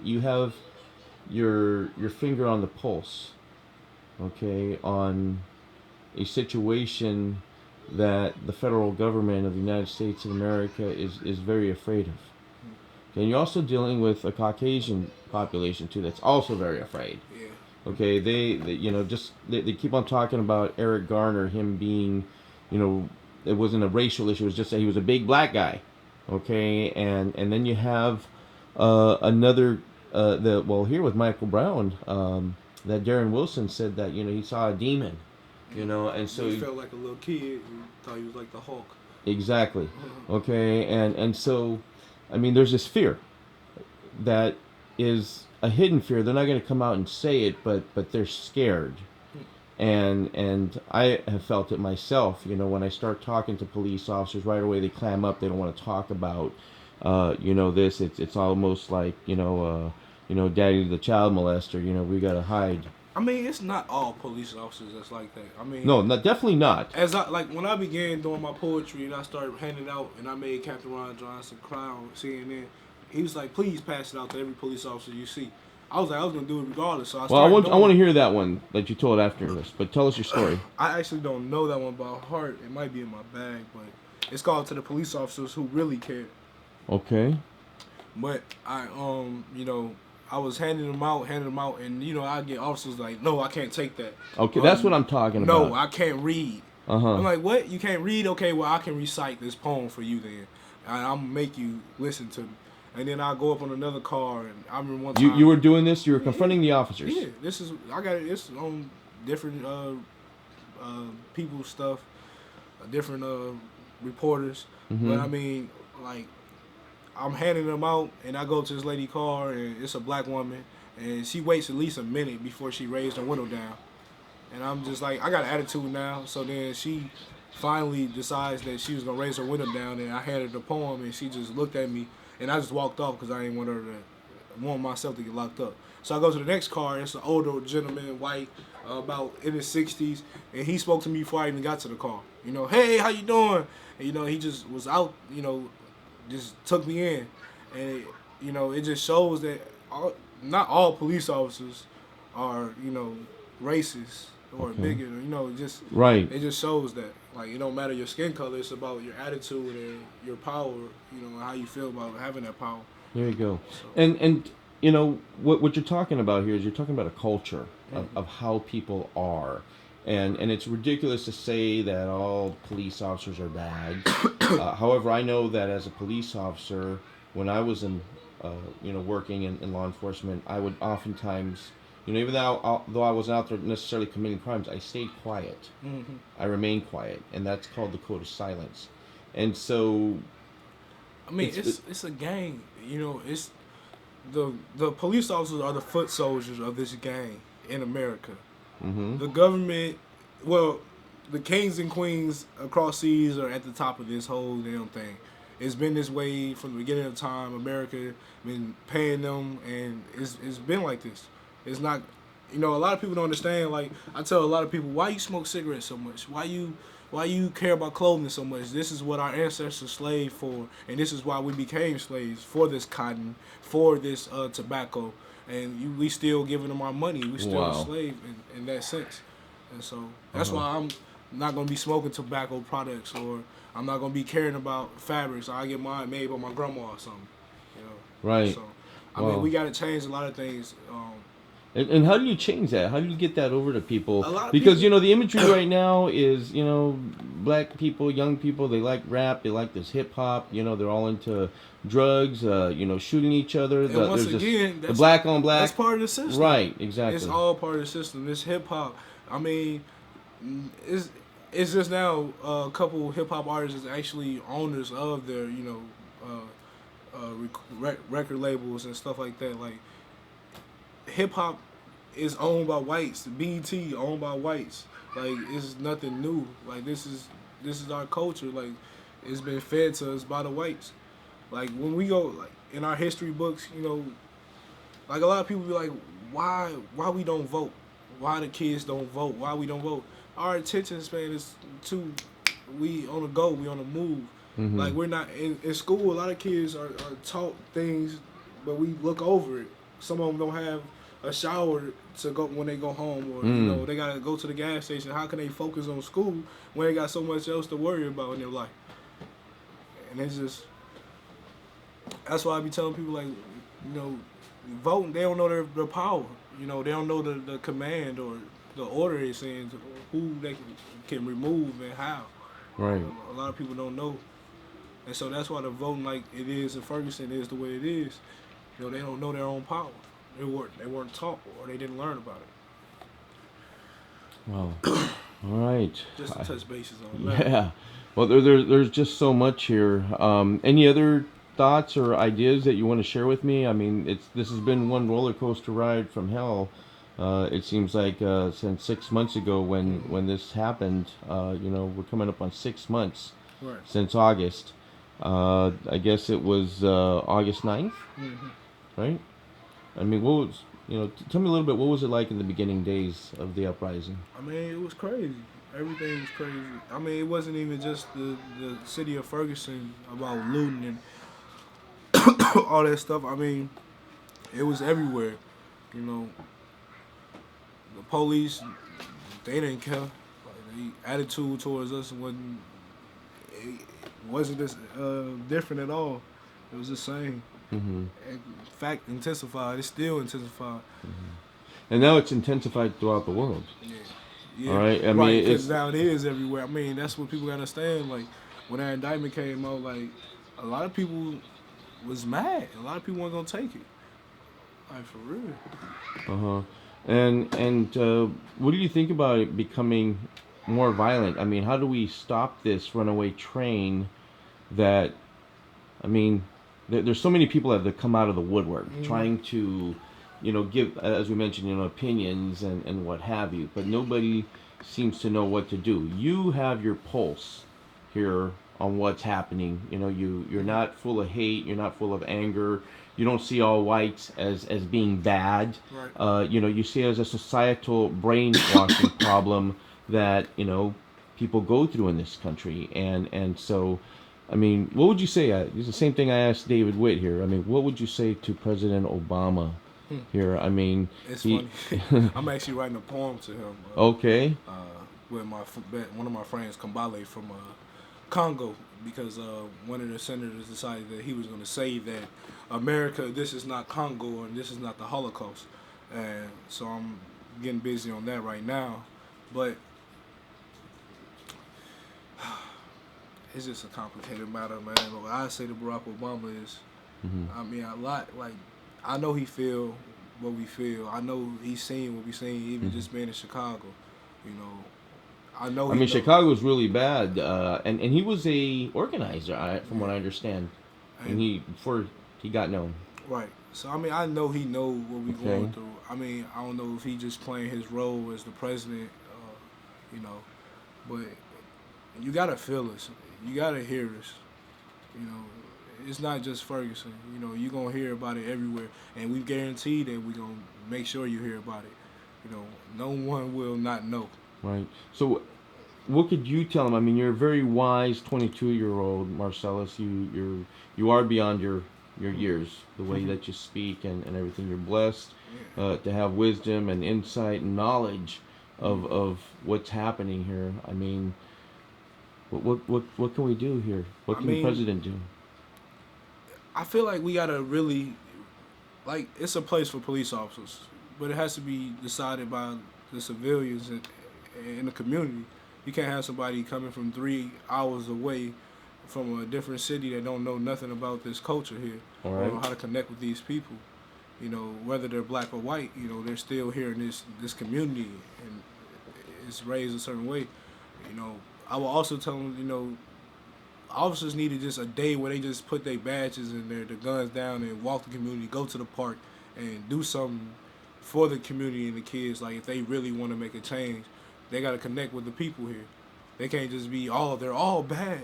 you have your finger on the pulse, okay, on a situation that the federal government of the United States of America is very afraid of. Okay, and you're also dealing with a Caucasian population too that's also very afraid. Yeah. Okay, they keep on talking about Eric Garner, him being, you know, it wasn't a racial issue. It was just that he was a big black guy. Okay, and then you have another the well here with Michael Brown, that Darren Wilson said that he saw a demon, and so He felt like a little kid and thought he was like the Hulk. exactly, okay, and so, I mean, there's this fear that is a hidden fear. They're not going to come out and say it, but they're scared. And I have felt it myself. When I start talking to police officers, right away they clam up. They don't want to talk about, this. It's almost like daddy the child molester. We gotta hide. I mean, it's not all police officers that's like that. I mean, No, definitely not. as I like when I began doing my poetry and I started handing out, and I made Captain Ron Johnson cry on CNN. He was like, "Please pass it out to every police officer you see." I was like, I was gonna do it regardless. So I Well, started. I want to hear that one that you told after this. But tell us your story. I actually don't know that one by heart. It might be in my bag, but it's called "To the Police Officers Who Really Care." Okay. But I was handing them out, and I get officers like, "No, I can't take that." Okay, that's what I'm talking about. No, I can't read. Uh-huh. I'm like, what? You can't read? Okay, well, I can recite this poem for you then. I'm gonna make you listen to me. And then I go up on another car, and I remember one time. You were doing this. You were confronting the officers. Yeah, I got it. It's on different people's stuff, different reporters. Mm-hmm. But I mean, like, I'm handing them out, and I go to this lady car, and it's a black woman, and she waits at least a minute before she raised her window down. And I'm just like, I got an attitude now. So then she finally decides that she was gonna raise her window down, and I handed her the poem, and she just looked at me, and I just walked off because I didn't want myself to get locked up. So I go to the next car. It's an older gentleman, white, about in his 60s, and he spoke to me before I even got to the car. Hey, how you doing? And he just was out. Just took me in, and it just shows that not all police officers are racist or bigoted. Just right. It just shows that it don't matter your skin color. It's about your attitude and your power. And how you feel about having that power. There you go. So. And what you're talking about here is you're talking about a culture of how people are. And it's ridiculous to say that all police officers are bad. However, I know that as a police officer, when I was working in law enforcement, I would oftentimes, even though I wasn't out there necessarily committing crimes, I stayed quiet. Mm-hmm. I remained quiet, and that's called the code of silence. And so, I mean, it's a gang. It's the police officers are the foot soldiers of this gang in America. mm-hmm. The government, well, the kings and queens across seas are at the top of this whole damn thing. It's been this way from the beginning of time. America been paying them, and it's been like this. It's not, a lot of people don't understand. Like, I tell a lot of people, why you smoke cigarettes so much? Why you care about clothing so much? This is what our ancestors slaved for, and this is why we became slaves, for this cotton, for this tobacco. And we still giving them our money. We still a slave in that sense. And so that's why I'm not going to be smoking tobacco products, or I'm not going to be caring about fabrics. I get mine made by my grandma or something. Right. So, I mean, we got to change a lot of things. And how do you change that? How do you get that over to people? Because the imagery right now is, black people, young people, they like rap, they like this hip hop, they're all into drugs, shooting each other. And once again, the black on black. That's part of the system. Right, exactly. It's all part of the system. This hip hop, I mean, it's just now a couple hip hop artists is actually owners of their, record labels and stuff like that. Like, hip hop is owned by whites. BET owned by whites. Like, it's nothing new. Like, this is our culture. Like, it's been fed to us by the whites. Like, when we go in our history books, like, a lot of people be like, why we don't vote? Why the kids don't vote? Why we don't vote? Our attention span is we on the go, we on the move. Mm-hmm. Like, we're not in school. A lot of kids are taught things, but we look over it. some of them don't have a shower to go when they go home, or they gotta go to the gas station. How can they focus on school when they got so much else to worry about in their life? And it's just that's why I be telling people like, voting. They don't know their power. They don't know the command or the order it's in, who they can remove and how. Right. A lot of people don't know, and so that's why the voting like it is in Ferguson is the way it is. They don't know their own power. They weren't taught or they didn't learn about it. Well, all right. Just to touch bases on that. Yeah. Well, there's just so much here. Any other thoughts or ideas that you want to share with me? I mean, this has been one roller coaster ride from hell. It seems like since 6 months ago when this happened, we're coming up on 6 months Right. since August. I guess it was August 9th, right? I mean, what was, tell me a little bit, what was it like in the beginning days of the uprising? I mean, it was crazy. Everything was crazy. I mean, it wasn't even just the city of Ferguson about looting and all that stuff. I mean, it was everywhere. The police, they didn't care. Like, the attitude towards us wasn't this different at all. It was the same. In fact, intensified. It's still intensified. And now it's intensified throughout the world. Yeah. All right. I mean, right, because now it is everywhere. I mean, that's what people gotta understand. Like, when that indictment came out, like, a lot of people was mad. A lot of people weren't gonna take it. Like, for real. And what do you think about it becoming more violent? I mean, how do we stop this runaway train that, I mean, there's so many people that have come out of the woodwork trying to, give, as we mentioned, opinions and what have you, but nobody seems to know what to do. You have your pulse here on what's happening. You're not full of hate, you're not full of anger. You don't see all whites as being bad. Right. You see it as a societal brainwashing problem that, people go through in this country. And so, I mean, what would you say? It's the same thing I asked David Witt here. I mean, what would you say to President Obama here? I mean, it's funny. I'm actually writing a poem to him. Okay. With one of my friends, Kambale from Congo, because one of the senators decided that he was going to say that America, this is not Congo and this is not the Holocaust. And so I'm getting busy on that right now. But it's just a complicated matter, man. But what I say to Barack Obama is, I mean, a lot, like, I know he feel what we feel. I know he's seen what we seen, even just being in Chicago. I know. I mean, Chicago was really bad, and he was a organizer, from what I understand, and before he got known. Right. So I mean, I know he know what we going through. I mean, I don't know if he just playing his role as the president, but you gotta feel us. You gotta hear us. It's not just Ferguson. You're gonna hear about it everywhere, and we guarantee that we're gonna make sure you hear about it. No one will not know. Right. So, what could you tell him? I mean, you're a very wise 22-year-old, Marcellus. You are beyond your years. The way that you speak and everything, you're blessed to have wisdom and insight and knowledge of what's happening here. I mean, what can we do here? What can the president do? I feel like we gotta really, like, it's a place for police officers, but it has to be decided by the civilians in the community. You can't have somebody coming from 3 hours away from a different city that don't know nothing about this culture here, or how to connect with these people. Whether they're black or white, they're still here in this community, and it's raised a certain way. I will also tell them, officers needed just a day where they just put their badges and their guns down and walk the community, go to the park, and do something for the community and the kids. Like, if they really want to make a change, they got to connect with the people here. They can't just be, they're all bad.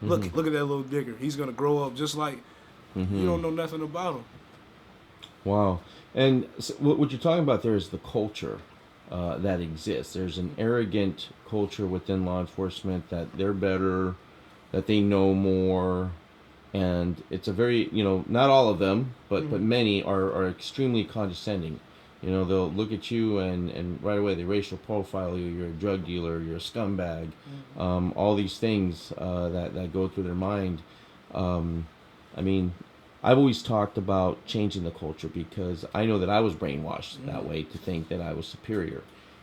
Look at that little digger. He's going to grow up just like, you don't know nothing about him. Wow. And so what you're talking about there is the culture that exists. There's an arrogant culture within law enforcement that they're better, that they know more, and it's a very, not all of them, but many are extremely condescending. They'll look at you and right away they racial profile you. You're a drug dealer. You're a scumbag. All these things that go through their mind. I mean, I've always talked about changing the culture because I know that I was brainwashed that way to think that I was superior.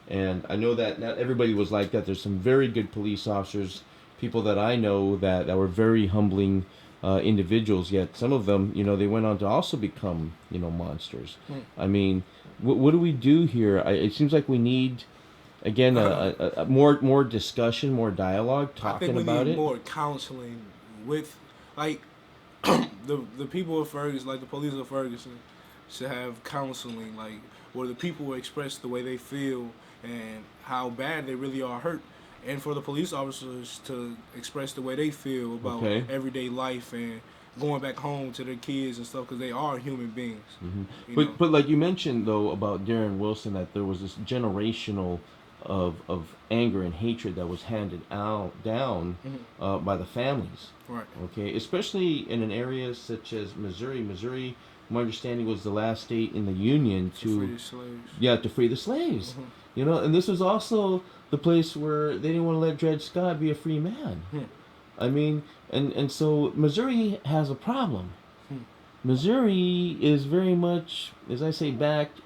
And I know that not everybody was like that. There's some very good police officers, people that I know that were very humbling individuals, yet some of them, they went on to also become, monsters. I mean, what do we do here? It seems like we need, again, a more discussion, more dialogue, I think talking we about need it. more counseling with, like, the people of Ferguson, like the police of Ferguson, should have counseling, like where the people express the way they feel and how bad they really are hurt, and for the police officers to express the way they feel about Okay. everyday life and going back home to their kids and stuff because they are human beings. You know? But like you mentioned though about Darren Wilson, that there was this generational of anger and hatred that was handed down by the families. Right. Okay, especially in an area such as Missouri. Missouri, my understanding, was the last state in the Union To free the slaves. to free the slaves. And this was also the place where they didn't want to let Dred Scott be a free man. I mean, and so Missouri has a problem. Missouri is very much, as I say,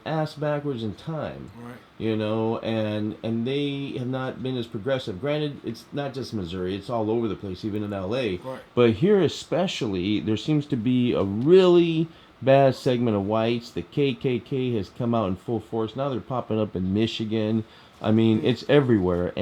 ass backwards in time. Right. And they have not been as progressive. Granted, it's not just Missouri; it's all over the place, even in L.A. Right. But here, especially, there seems to be a really bad segment of whites. The KKK has come out in full force. Now they're popping up in Michigan. I mean, it's everywhere.